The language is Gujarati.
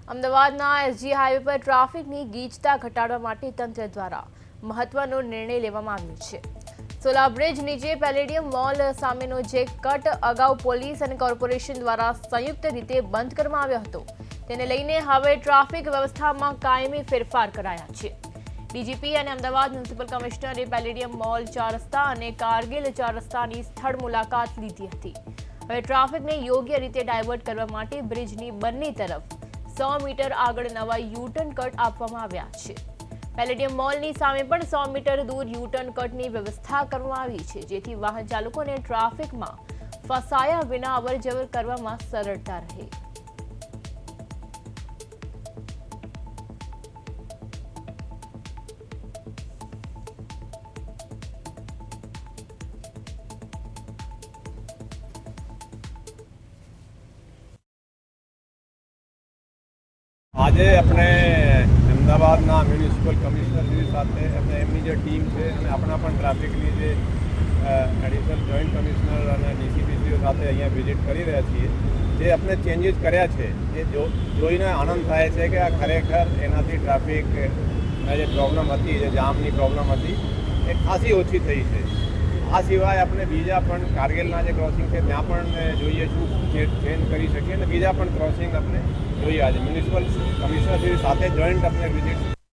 અમદાવાદના એસજી હાઈવે પર ટ્રાફિકની ગીચતા ઘટાડવા માટે તંત્ર દ્વારા મહત્વનો નિર્ણય લેવામાં આવ્યો છે। સોલા બ્રિજ નીચે પેલેડિયમ મોલ સામેનો જે કટ અગાઉ પોલીસ અને કોર્પોરેશન દ્વારા સંયુક્ત રીતે બંધ કરવામાં આવ્યો હતો, તેને લઈને હવે ટ્રાફિક વ્યવસ્થામાં કાયમી ફેરફાર કરાયા છે। ડીજીપી અને અમદાવાદ મ્યુનિસિપલ કમિશનરે પેલેડિયમ મોલ 4 રસ્તા અને કારગિલ 4 રસ્તાની સ્થળ મુલાકાત લીધી હતી। હવે ટ્રાફિકને યોગ્ય રીતે ડાયવર્ટ કરવા માટે બ્રિજની બંને તરફ 100 મીટર આગળ નવા યુટર્ન કટ આપવામાં આવ્યા છે। પેલેડિયમ મોલની સામે પણ 100 મીટર દૂર યુટર્ન કટની વ્યવસ્થા કરવામાં આવી છે, જેથી વાહન ચાલકોને ટ્રાફિકમાં ફસાયા વિના અવરજવર કરવામાં સરળતા રહે। આજે આપણે અમદાવાદના મ્યુનિસિપલ કમિશનરશ્રી સાથે એમની જે ટીમ છે અને આપણા પણ ટ્રાફિકની જે એડિશનલ જોઈન્ટ કમિશનર અને ડીસીપીસીઓ સાથે અહીંયા વિઝિટ કરી રહ્યા છીએ। જે આપણે ચેન્જીસ કર્યા છે એ જોઈને આનંદ થાય છે કે આ ખરેખર એનાથી ટ્રાફિકના જે પ્રોબ્લેમ હતી, જે જામની પ્રોબ્લેમ હતી, એ ખાસી ઓછી થઈ છે। આ સિવાય આપણે બીજા પણ કારગિલના જે ક્રોસિંગ છે ત્યાં પણ જોઈએ શું ચેન્જ કરી શકીએ અને બીજા પણ ક્રોસિંગ આપણે જોઈએ। આજે મ્યુનિસિપલ કમિશનરશ્રી સાથે જોઈન્ટ આપણે વિઝિટ